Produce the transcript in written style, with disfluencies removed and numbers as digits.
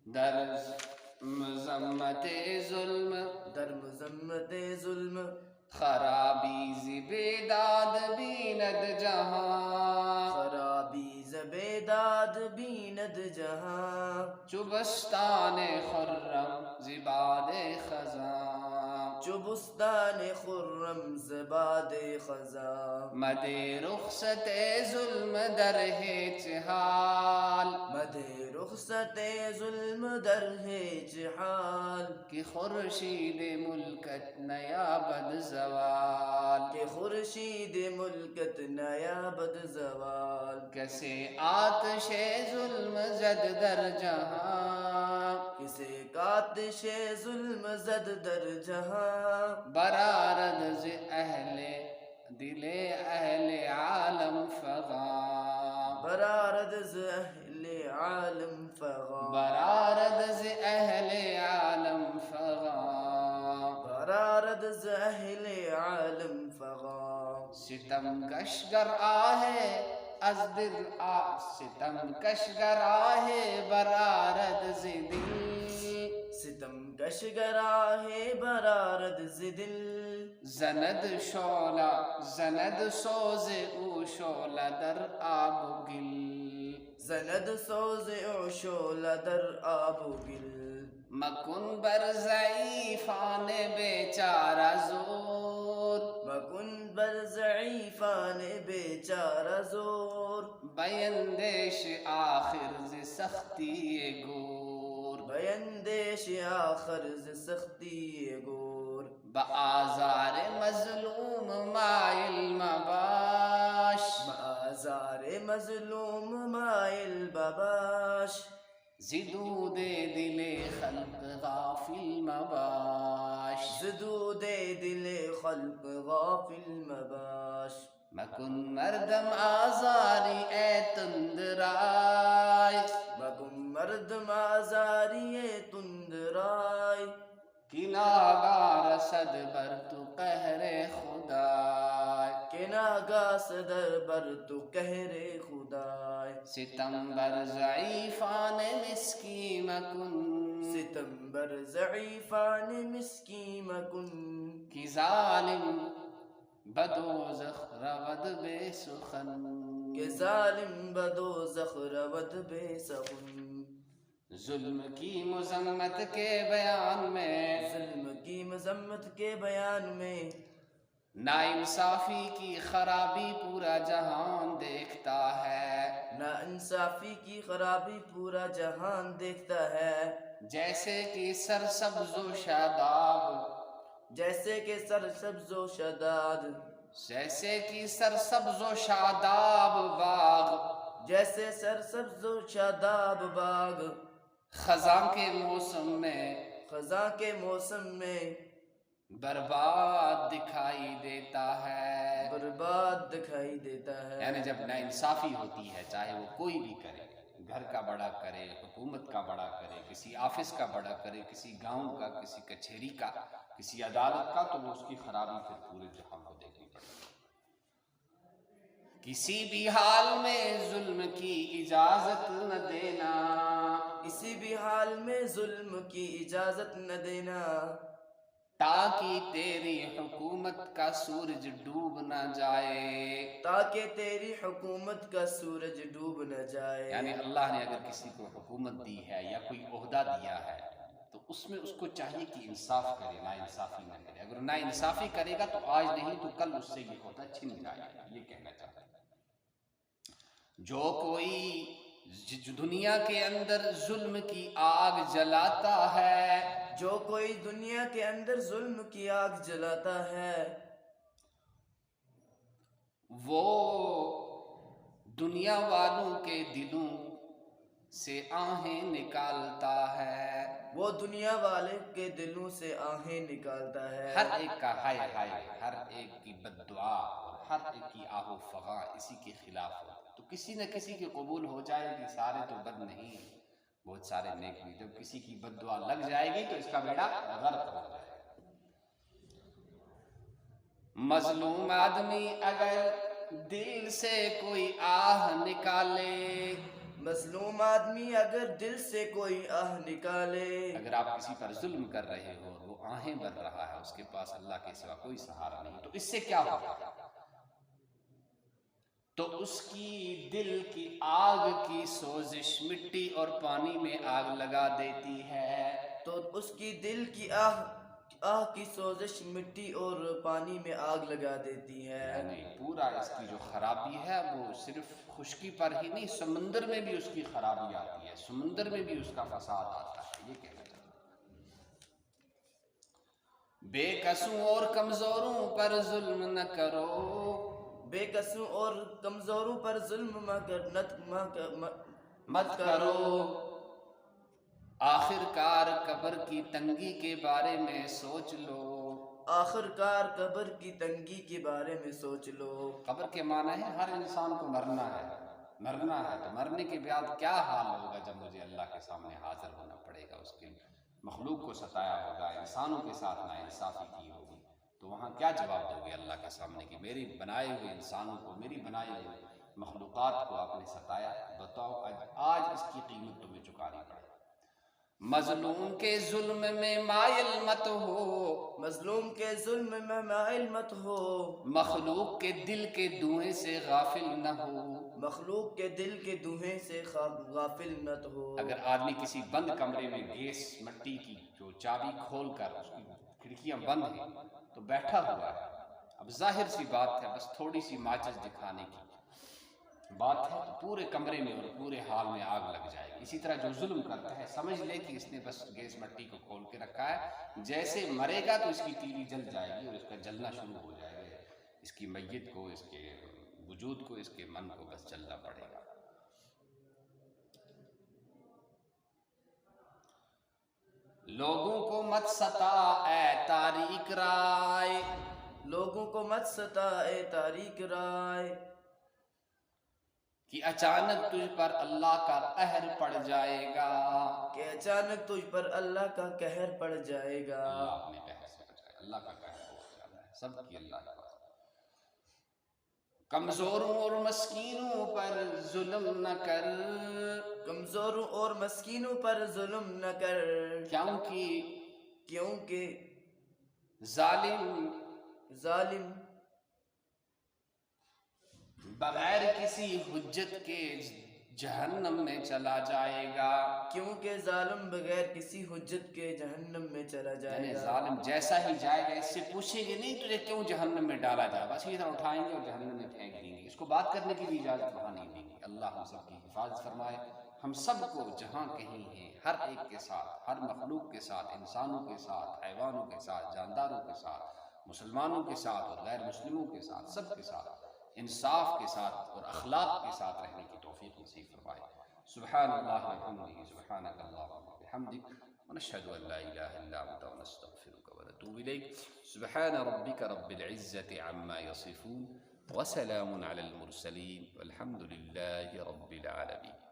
در مذمت ظلم، در مذمت ظلم، خرابی ز بیداد بیند جہاں، خرابی ز بیداد بیند جہاں، چو بستان خرم ز باد خزاں، چو بستان خرم ز باد خزاں، مد رخصت ظلم در ہیچ حال، مد رخصت ظلم در ہیچ حال، کہ خورشید ملکت نیا بد زوال، کہ خورشید ملکت نیا بد زوال، کسے آتش ظلم زد در جہاں، کسے کاتش ظلم زد در جہاں، برآرد ز اہل دل اہل عالم فغاں، برآرد ز اہل عالم فغاں، برآرد ز اہل عالم فغاں، برآرد ز اہل عالم فغاں، ستم کشگر آہے از دل ستم کشگر آہے برآرد ز دل، ستم کشگر آہے برآرد ز دل، زند شعلہ زند سوز او شعلہ در آب و گل، زند سوز او شعلہ در آب و گل، مکن بر ضعیفان بیچارہ زور، مکن بر ضعیفان بیچارہ زور، بیندیش آخر ز سختی گور، بیندیش آخر ز سختی گور، بآزار مظلوم مائل مباش، بآزار مظلوم مائل بباش، زدود دل خلق غافل مباش، زدود دل خلق غافل مباش، مکن مردم آزاری اے تندرائے، مکن مردم آزاری تندرائے، کہ ناگاہ رسد بر تو قہر خدائے، کہ ناگاہ صدر بر تو قہر خدائے، ستم بر ضعیفان مسکین مکن، ستم بر ضعیفان مسکین مکن، کہ ظالم بدوزخ رود بے سخن، کہ ظالم بدوزخ رود بے سخن، ظلم کی مذمت کے بیان میں، ظلم کی مذمت کے بیان میں، ناانصافی کی خرابی پورا جہان دیکھتا ہے، ناانصافی کی خرابی پورا جہان دیکھتا ہے، جیسے کہ سرسبز و شاداب، جیسے کہ سرسبز و شاداب، جیسے کہ سرسبز و شاداب باغ، جیسے سرسبز و شاداب باغ، خزاں کے موسم میں خزاں کے موسم میں برباد دکھائی دیتا ہے، برباد دکھائی دیتا ہے، یعنی جب ناانصافی ہوتی ہے، چاہے وہ کوئی بھی کرے، گھر کا بڑا کرے، حکومت کا بڑا کرے، کسی آفس کا بڑا کرے، کسی گاؤں کا، کسی کچہری کا، کسی عدالت کا، تو وہ اس کی خرابی پھر پورے جہان کو دیکھنی پڑے گی۔ کسی بھی حال میں ظلم کی اجازت نہ دینا، کسی بھی حال میں ظلم کی اجازت نہ دینا، تاکہ تیری حکومت کا سورج ڈوب نہ جائے، تاکہ تیری حکومت کا سورج ڈوب نہ جائے، یعنی اللہ نے اگر کسی کو حکومت دی ہے یا کوئی عہدہ دیا ہے تو اس میں اس کو چاہیے کہ انصاف کرے، ناانصافی نہ کرے۔ اگر ناانصافی کرے گا تو آج نہیں تو کل اس سے یہ عہدہ چھن جائے گا، یہ کہنا چاہتا ہے۔ جو کوئی دنیا کے اندر ظلم کی آگ جلاتا ہے، جو کوئی دنیا کے اندر ظلم کی آگ جلاتا ہے، وہ دنیا والوں کے دلوں سے آہیں نکالتا ہے، وہ دنیا والے کے دلوں سے آہیں نکالتا ہے، ہر ایک کا ہائے ہائے، ہر ایک کی بد دعا اور ہر ایک کی آہ و فغاں اسی کے خلاف ہو، تو کسی نہ کسی کی قبول ہو جائے گی، سارے تو بد نہیں، بہت سارے نیک بھی، جب کسی کی بد دعا لگ جائے گی تو اس کا بیڑا غرق ہو جائے گا۔ مظلوم آدمی اگر دل سے کوئی آہ نکالے، مظلوم آدمی اگر دل سے کوئی آہ نکالے، اگر آپ کسی پر ظلم کر رہے ہو اور وہ آہیں بھر رہا ہے، اس کے پاس اللہ کے سوا کوئی سہارا نہیں، تو اس سے کیا ہوگا؟ تو اس کی دل کی آگ کی سوزش مٹی اور پانی میں آگ لگا دیتی ہے۔ تو اس کی دل کی آہ کی سوزش مٹی اور پانی میں آگ لگا دیتی ہے۔ یعنی پورا اس کی جو خرابی ہے وہ صرف خشکی پر ہی نہیں، سمندر میں بھی اس کی خرابی آتی ہے، سمندر میں بھی اس کا فساد آتا ہے۔ یہ کہنا چاہتا ہوں، بے قصوں اور کمزوروں پر ظلم نہ کرو، بے قصوں اور کمزوروں پر ظلم مت کرو، آخر کار قبر کی تنگی کے بارے میں سوچ لو۔ آخر کار قبر کی تنگی کے بارے میں سوچ لو۔ قبر کے معنی ہے ہر انسان کو مرنا ہے، مرنا ہے، تو مرنے کے بعد کیا حال ہوگا جب مجھے اللہ کے سامنے حاضر ہونا پڑے گا، اس کے مخلوق کو ستایا ہوگا، انسانوں کے ساتھ ناانصافی کی ہوگی، تو وہاں کیا جواب دو گے اللہ کے سامنے کہ میری بنائے ہوئے انسانوں کو، میری بنائی ہوئی مخلوقات کو آپ نے ستایا؟ بتاؤ آج اس کی قیمت تمہیں چکانی پڑے۔ مظلوم کے ظلم میں مائل مت ہو، مظلوم کے ظلم میں مائل مت ہو، مخلوق کے دل کے دھوئیں سے غافل نہ ہو، مخلوق کے دل کے دھوئیں سے غافل مت ہو۔ اگر آدمی کسی بند کمرے میں گیس مٹی کی جو چابی کھول کر اس کی کھڑکیاں بند ہیں تو بیٹھا ہوا ہے، اب ظاہر سی بات ہے بس تھوڑی سی ماچس دکھانے کی بات ہے تو پورے کمرے میں اور پورے حال میں آگ لگ جائے گی۔ اسی طرح جو ظلم کرتا ہے سمجھ لے کہ اس نے بس گیس مٹی کو کھول کے رکھا ہے، جیسے مرے گا تو اس کی تیلی جل جائے گی اور اس کا جلنا شروع ہو جائے گا، اس کی میت کو، اس کے وجود کو، اس کے من کو بس جلنا پڑے گا۔ لوگوں کو مت ستا اے تاریک رائے، لوگوں کو مت ستا اے تاریک رائے، کہ اچانک تجھ پر اللہ کا قہر پڑ جائے گا، کہ اچانک تجھ پر اللہ کا قہر پڑ جائے گا۔ اللہ اپنے قہر سے بچائے، اللہ کا قہر بہت زیادہ ہے، سب کی اللہ کے پاس۔ کمزوروں اور مسکینوں پر ظلم نہ کر، کمزوروں اور مسکینوں پر ظلم نہ کر، کیونکہ ظالم بغیر کسی حجت کے جہنم میں چلا جائے گا، کیونکہ ظالم بغیر کسی حجت کے جہنم میں چلا جائے یعنی گا۔ ظالم جیسا ہی جائے گا اس سے پوچھیں گے نہیں تجھے کیوں جہنم میں ڈالا جائے، بس یہ طرح اٹھائیں گے اور جہنم میں پھینک دیں گے، اس کو بات کرنے کی بھی اجازت وہاں نہیں دیں گے۔ اللہ ہم سب کی حفاظت فرمائے، ہم سب کو جہاں کہیں ہیں ہر ایک کے ساتھ، ہر مخلوق کے ساتھ، انسانوں کے ساتھ، حیوانوں کے ساتھ، جانداروں کے ساتھ، مسلمانوں کے ساتھ اور غیر مسلموں کے ساتھ، سب کے ساتھ انصاف کے ساتھ اور اخلاق کے ساتھ رہنے کی توفیق نصیب فرمائے۔ سبحان اللہ وبحمدہ، سبحانک اللہم وبحمدک، ونشہد ان لا الہ الا انت ونستغفرک ونتوب الیک۔ سبحان ربک رب العزۃ عما یصفون وسلام علی المرسلین والحمد للہ رب العالمین۔